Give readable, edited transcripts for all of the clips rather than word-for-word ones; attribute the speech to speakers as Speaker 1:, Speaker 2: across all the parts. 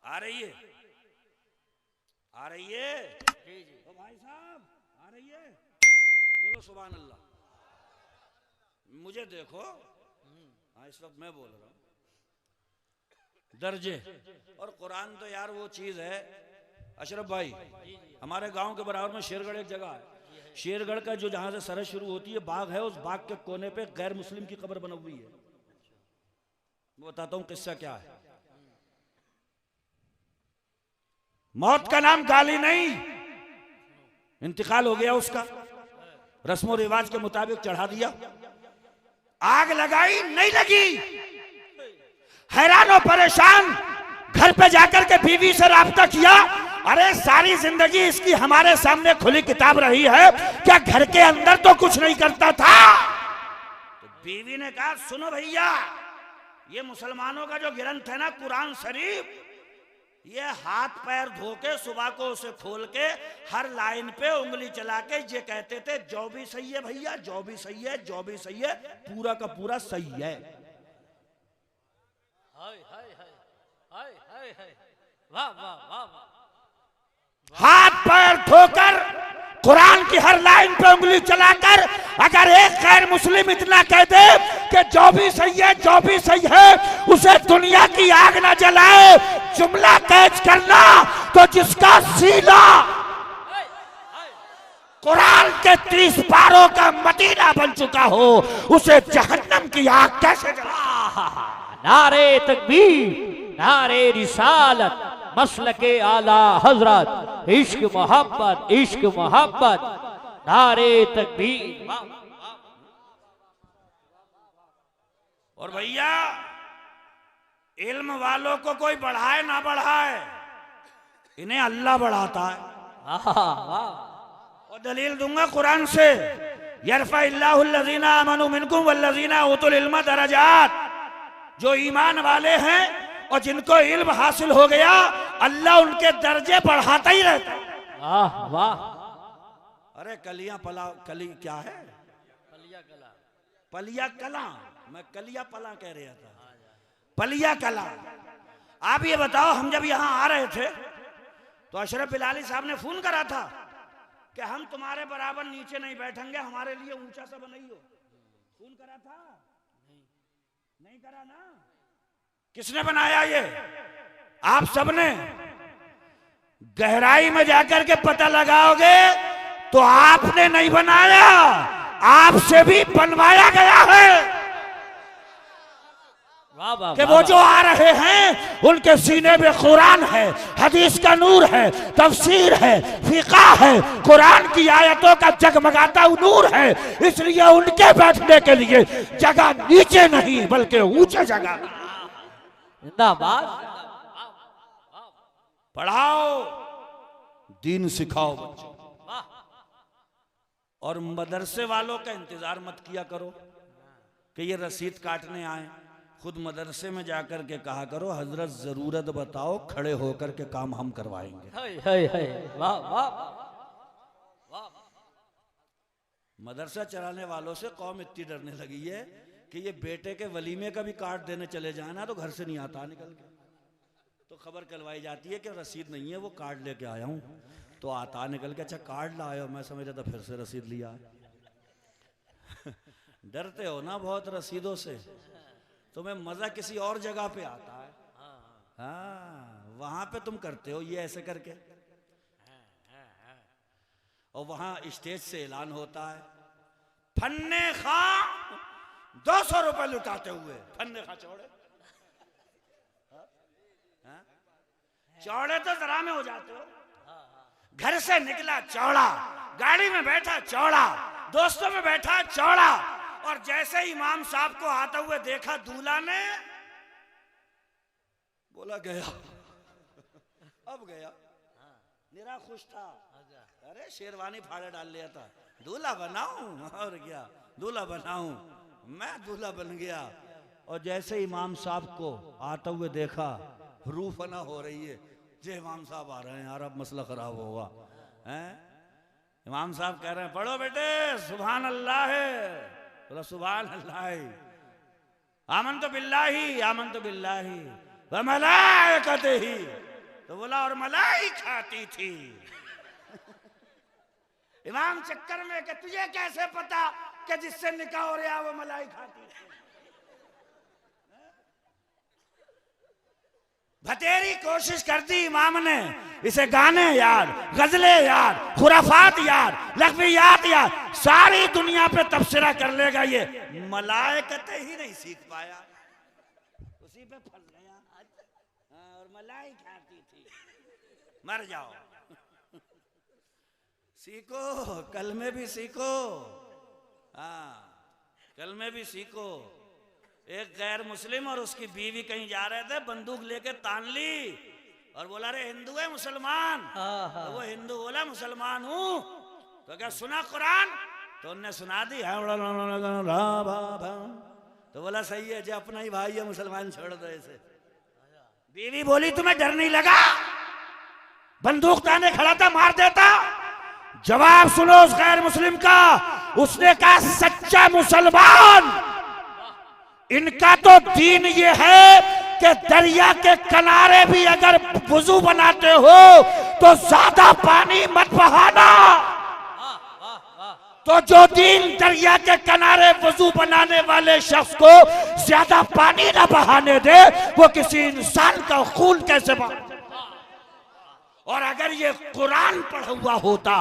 Speaker 1: आ रही है, आ रही है तो भाई साहब आ रही है, बोलो सुभान अल्लाह। मुझे देखो, हाँ इस वक्त मैं बोल रहा हूँ दर्जे। और कुरान तो यार वो चीज है अशरफ भाई, हमारे गांव के बराबर में शेरगढ़ एक जगह है, शेरगढ़ का जो जहां से सरहद शुरू होती है बाग है, उस बाग के कोने पे गैर मुस्लिम की कब्र बनी हुई है। मैं बताता हूं किस्सा क्या है। मौत का नाम गाली नहीं, इंतकाल हो गया उसका, रस्मों रिवाज के मुताबिक चढ़ा दिया, आग लगाई नहीं लगी, हैरान और परेशान घर पे जाकर के बीवी से राब्ता किया, अरे सारी जिंदगी इसकी हमारे सामने खुली किताब रही है, क्या घर के अंदर तो कुछ नहीं करता था। तो बीवी ने कहा सुनो भैया, ये मुसलमानों का जो ग्रंथ है ना कुरान शरीफ, ये हाथ पैर धो के सुबह को उसे खोल के हर लाइन पे उंगली चला के ये कहते थे जो भी सही है भैया, जो भी सही है, जो भी सही है, पूरा का पूरा सही है।
Speaker 2: वाह वाह वाह वाह।
Speaker 1: हाथ पैर धोकर कुरान की हर लाइन पे उंगली चलाकर अगर एक गैर मुस्लिम इतना कह दे कि जो भी सही है, जो भी सही है, उसे दुनिया की आग ना जलाए, जुमला कैच करना, तो जिसका सीना कुरान के 30 पारों का मदीना बन चुका हो, उसे जहन्नम की आग कैसे जला।
Speaker 2: नारे तकबीर, नारे रिसालत, मसलके आला हजरत, इश्क मोहब्बत, इश्क मोहब्बत, नारे तकबीर।
Speaker 1: और भैया इल्म वालों को कोई बढ़ाए ना बढ़ाए, इन्हें अल्लाह बढ़ाता है। और दलील दूंगा कुरान से, यरफ़इल्लाहु अल्लज़ीना आमनू मिनकुम वल्लज़ीना उतुल इल्म दरजात, जो ईमान वाले हैं और जिनको इल्म हासिल हो गया, अल्लाह उनके दर्जे बढ़ाता ही रहता है।
Speaker 2: वाह वाह।
Speaker 1: अरे कलियां पला, कली क्या है,
Speaker 2: पलिया कला,
Speaker 1: पलिया कला, मैं कलिया पला कह रहा था, पलिया कला। आप ये बताओ, हम जब यहाँ आ रहे थे तो अशरफ बिलाली साहब ने फोन करा था कि हम तुम्हारे बराबर नीचे नहीं बैठेंगे, हमारे लिए ऊंचा सा बनाइयो। फोन करा था? नहीं करा ना। किसने बनाया ये? आप सबने। गहराई में जाकर के पता लगाओगे तो आपने नहीं बनाया, आपसे भी बनवाया गया है।
Speaker 2: वाह वाह।
Speaker 1: कि वो जो आ रहे हैं उनके सीने में कुरान है, हदीस का नूर है, तफसीर है, फिक़ा है, कुरान की आयतों का जगमगाता नूर है, इसलिए उनके बैठने के लिए जगह नीचे नहीं बल्कि ऊंचे जगह।
Speaker 2: जिंदाबाद।
Speaker 1: पढ़ाओ, दीन सिखाओ बच्चों, और मदरसे वालों का इंतजार मत किया करो कि ये रसीद काटने आए। खुद मदरसे में जाकर के कहा करो हजरत जरूरत बताओ, खड़े होकर के काम हम करवाएंगे।
Speaker 2: वाह वाह।
Speaker 1: मदरसा चलाने वालों से कौम इतनी डरने लगी है कि ये बेटे के वलीमे का भी कार्ड देने चले जाए ना तो घर से नहीं आता निकल के, तो खबर करवाई जाती है कि रसीद नहीं है, वो कार्ड लेके आया हूं, तो आता निकल के अच्छा कार्ड लाए हो, मैं समझ रहा था फिर से रसीद लिया। डरते हो ना बहुत रसीदों से, तुम्हें मजा किसी और जगह पे आता है। हाँ, वहां पे तुम करते हो ये ऐसे करके, और वहां स्टेज से ऐलान होता है फन्ने खां 200 रुपए लुटाते हुए, फन्ने खां चौड़े, चौड़े तो जरा में हो जाते हो, घर से निकला चौड़ा, गाड़ी में बैठा चौड़ा, दोस्तों में बैठा चौड़ा, और जैसे इमाम साहब को आते हुए देखा दूल्हा ने, बोला गया, अब गया, निरा खुश था, अरे शेरवानी फाड़े डाल लिया था, दूल्हा बनाऊं, और क्या दूल्हा बनाऊं, मैं दूल्हा बन गया। और जैसे इमाम साहब को आते हुए देखा, रूह फना हो रही है, जे इमाम साहब आ रहे हैं यार, अब मसला खराब होगा हैं। इमाम साहब कह रहे हैं पढ़ो बेटे, सुभान अल्लाह है, बोला सुभान अल्लाह, आमन तो बिल्लाही व मलाइकतिही तो बोला और मलाई खाती थी। इमाम चक्कर में कि तुझे कैसे पता कि जिससे निकाह हो रहा वो मलाई खाती थी? बतेरी कोशिश कर दी इमाम ने, इसे गाने याद, गजलें याद, खुराफात याद, लग़वियात याद, सारी दुनिया पे तबसरा कर लेगा, ये मलाइकत ही नहीं सीख पाया, उसी पे फंस गया। और मलाई खाती थी, मर जाओ। सीखो, कल में भी सीखो, हाँ कल में भी सीखो। एक गैर मुस्लिम और उसकी बीवी कहीं जा रहे थे, बंदूक लेके तान ली और बोला रे हिंदू है मुसलमान? तो वो हिंदू बोला मुसलमान हूं। तो क्या सुना कुरान? तो उनने सुना दी। तो बोला सही है, जो अपना ही भाई है मुसलमान छोड़ दो इसे। बीवी बोली तुम्हें डर नहीं लगा? बंदूक ताने खड़ा था, मार देता। जवाब सुनो उस गैर मुस्लिम का, उसने कहा सच्चा मुसलमान इनका तो दीन ये है कि दरिया के किनारे भी अगर वुजू बनाते हो तो ज्यादा पानी मत बहाना। तो जो दीन दरिया के किनारे वुजू बनाने वाले शख्स को ज्यादा पानी ना बहाने दे, वो किसी इंसान का खून कैसे बहा? और अगर ये कुरान पढ़ा हुआ होता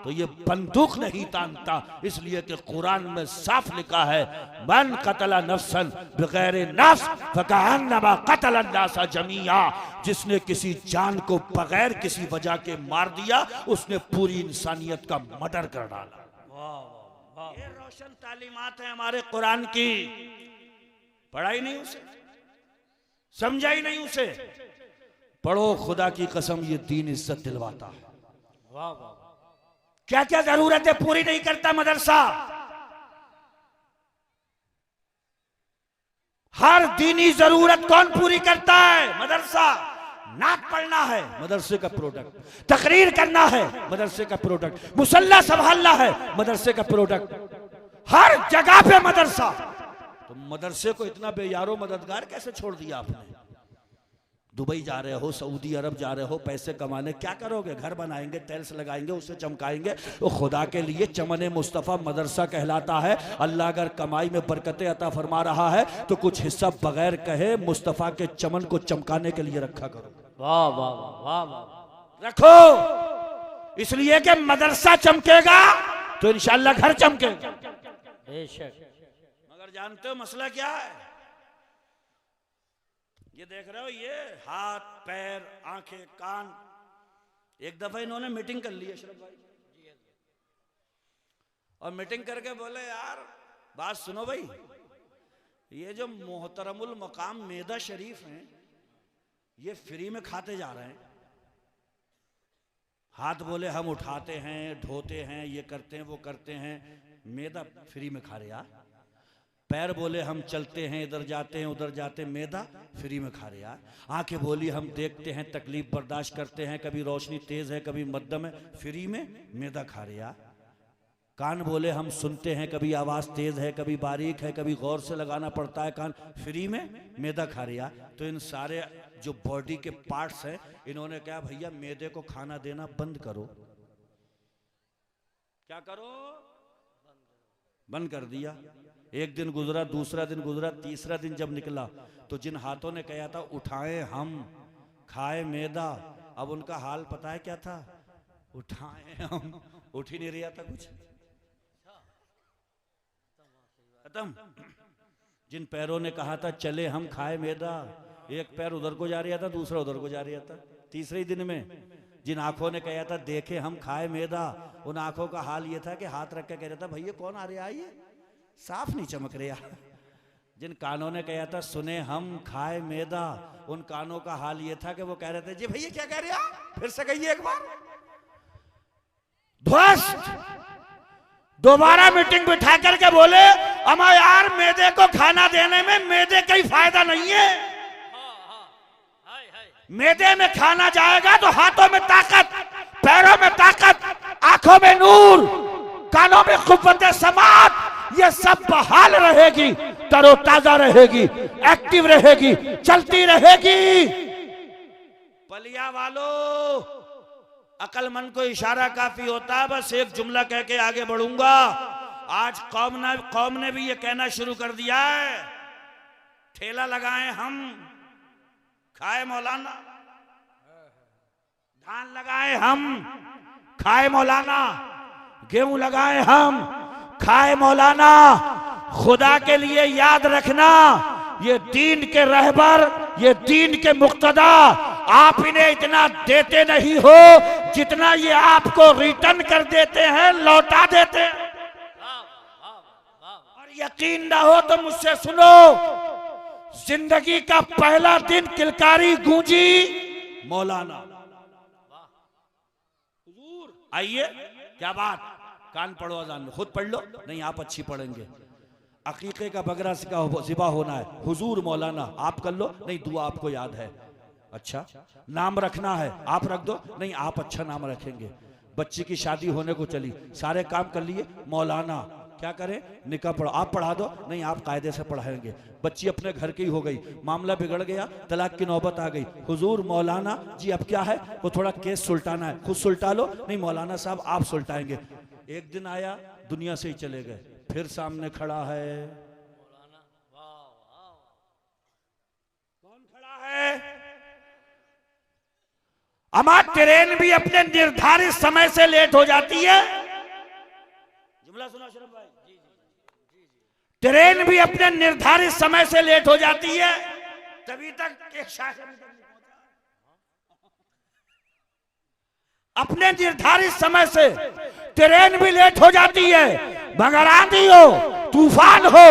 Speaker 1: तो ये बंदूक नहीं तानता, इसलिए कि कुरान में साफ लिखा है मन कतला नफ्सन बगैर नफ्स फकअन्नमा कतला अन्नास जमीआ। जिसने किसी जान को बगैर किसी वजह के मार दिया, उसने पूरी इंसानियत का मर्डर कर डाला। ये रोशन तालीमात है हमारे कुरान की। पढ़ाई नहीं उसे, समझा ही नहीं उसे। पढ़ो, खुदा की कसम ये दीन इज्जत दिलवाता है।
Speaker 2: वाह वाह।
Speaker 1: क्या क्या जरूरतें पूरी नहीं करता मदरसा? हर दीनी जरूरत कौन पूरी करता है? मदरसा। नात पढ़ना है, मदरसे का प्रोडक्ट। तकरीर करना है, मदरसे का प्रोडक्ट। मुसल्ला संभालना है, मदरसे का प्रोडक्ट। हर जगह पे मदरसा। तो मदरसे को इतना बेयारो मददगार कैसे छोड़ दिया आपने? दुबई जा रहे हो, सऊदी अरब जा रहे हो पैसे कमाने, क्या करोगे? घर बनाएंगे, टाइल्स लगाएंगे, उससे चमकाएंगे। तो खुदा के लिए चमन मुस्तफ़ा मदरसा कहलाता है। अल्लाह अगर कमाई में बरकतें अता फरमा रहा है तो कुछ हिस्सा बगैर कहे मुस्तफ़ा के चमन को चमकाने के लिए रखा करो।
Speaker 2: वाह वाह वाह वाह।
Speaker 1: रखो, इसलिए कि मदरसा चमकेगा तो इंशाअल्लाह घर चमकेगा।
Speaker 2: बेशक।
Speaker 1: मगर जानते हो मसला क्या है? ये देख रहे हो, ये हाथ पैर आंखें कान। एक दफा इन्होंने मीटिंग कर ली अशरफ भाई, और मीटिंग करके बोले यार बात सुनो भाई, ये जो मोहतरमुल मकाम मेदा शरीफ हैं ये फ्री में खाते जा रहे हैं। हाथ बोले हम उठाते हैं, ढोते हैं, ये करते हैं, वो करते हैं, मेदा फ्री में खा रहे यार। पैर बोले हम चलते हैं, इधर जाते हैं, उधर जाते हैं, मैदा फ्री में खा रहे यार। आंखें बोली हम देखते हैं, तकलीफ बर्दाश्त करते हैं, कभी रोशनी तेज है, कभी मध्यम है, फ्री में मैदा खा रहे यार। कान बोले हम सुनते हैं, कभी आवाज तेज है, कभी बारीक है, कभी गौर से लगाना पड़ता है कान, फ्री में मैदा खा रहे यार। तो इन सारे जो बॉडी के पार्ट्स हैं, इन्होंने कहा भैया मैदे को खाना देना बंद करो। क्या करो? बंद कर दिया। एक दिन गुजरा, दूसरा दिन गुजरा, तीसरा दिन जब निकला तो जिन हाथों ने कहा था उठाएं हम खाए मैदा, अब उनका हाल पता है क्या था? उठाएं हम, उठ ही नहीं रहा था कुछ, खत्म। जिन पैरों ने कहा था चले हम खाए मैदा, एक पैर उधर को जा रहा था, दूसरा उधर को जा रहा था। तीसरे दिन में जिन आंखों ने कहा था देखे हम खाए मैदा, उन आंखों का हाल ये था कि हाथ रख के कह रहा था भैया कौन आ रहा है, ये साफ नहीं चमक रहा। जिन कानों ने कहा था सुने हम खाए मैदा, उन कानों का हाल ये था कि वो कह रहे थे जी भैया क्या कह रहे हैं, फिर से कहिए एक बार। ध्वस्त दोबारा मीटिंग बिठा करके बोले अमा यार मैदे को खाना देने में मैदे का ही फायदा नहीं है। मैदे में खाना जाएगा तो हाथों में ताकत, पैरों में ताकत, आंखों में नूर, कानों में कुव्वत समात, ये सब बहाल रहेगी, तरोताजा रहेगी, एक्टिव रहेगी, चलती रहेगी। बलिया वालों, अक्लमंद को इशारा काफी होता है, बस एक जुमला कह के आगे बढ़ूंगा। आज कौम ने भी ये कहना शुरू कर दिया है, ठेला लगाए हम खाए मौलाना, धान लगाए हम खाए मौलाना, गेहूं लगाए हम खाए मौलाना। खुदा के लिए याद रखना, ये दीन के रहबर, ये दीन के मुक्तदा, आप इन्हें इतना देते नहीं हो जितना ये आपको रिटर्न कर देते हैं, लौटा देते हैं। और यकीन ना हो तो मुझसे सुनो, जिंदगी का पहला दिन किलकारी गूंजी मौलाना। आइए, क्या बात, कान पढ़ो अजान में, खुद पढ़ लो, नहीं आप अच्छी पढ़ेंगे। अकीके का बकरा ज़िबा होना है, हुजूर मौलाना आप कर लो, नहीं दुआ आपको याद है। अच्छा, नाम रखना है, आप रख दो, नहीं आप अच्छा नाम रखेंगे। बच्ची की शादी होने को चली, सारे काम कर लिए, मौलाना क्या करें, निकाह पढ़ो, आप पढ़ा दो, नहीं आप कायदे से पढ़ाएंगे। बच्ची अपने घर की हो गई, मामला बिगड़ गया, तलाक की नौबत आ गई, हुजूर मौलाना जी अब क्या है, वो थोड़ा केस सुलटाना है, खुद सुलटा लो, नहीं मौलाना साहब आप सुलटाएंगे। एक दिन आया, दुनिया से ही चले गए, फिर सामने खड़ा है मौलाना। कौन खड़ा है? अमा ट्रेन भी अपने निर्धारित समय से लेट हो जाती है। जुमला सुना शरफ भाई, ट्रेन भी अपने निर्धारित समय से लेट हो जाती है, तभी तक एक शासन अपने निर्धारित समय से ट्रेन भी लेट हो जाती है, मगर आंधी हो, तूफान हो,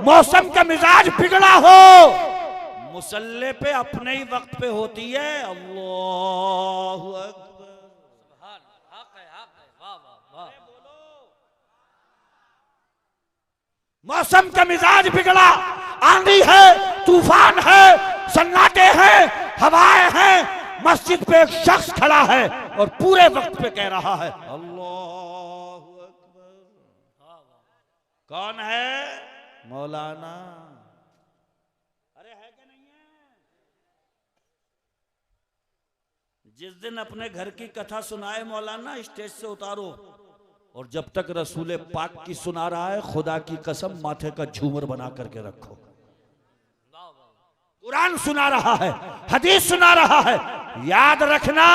Speaker 1: मौसम का मिजाज बिगड़ा हो, मुसल्ले पे अपने ही वक्त पे होती है। अल्लाहु अकबर, मौसम का मिजाज बिगड़ा, आंधी है, तूफान है, सन्नाटे हैं, हवाएं हैं, मस्जिद पे एक शख्स खड़ा है और पूरे वक्त पे कह रहा है अल्लाहु अकबर। कौन है? मौलाना। अरे है कि नहीं है? जिस दिन अपने घर की कथा सुनाए मौलाना, स्टेज से उतारो, और जब तक रसूल पाक की सुना रहा है, खुदा की कसम माथे का झूमर बना करके रखो। कुरान सुना रहा है, हदीस सुना रहा है, याद रखना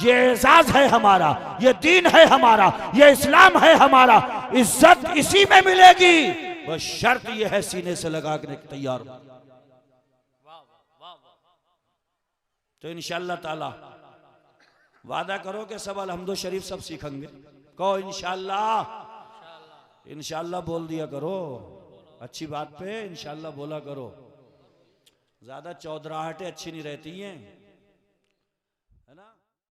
Speaker 1: ये एजाज है हमारा, ये दीन है हमारा, ये इस्लाम है हमारा, इज्जत इसी में मिलेगी, बस शर्त ये है सीने से लगा के तैयार हो। तो इंशाअल्लाह ताला वादा करो कि सब अलहम्दो शरीफ सब सीखेंगे। कहो इंशाअल्लाह, इंशाअल्लाह बोल दिया करो, अच्छी बात पे इंशाअल्लाह बोला करो, ज्यादा चौधराहटें अच्छी नहीं रहती हैं।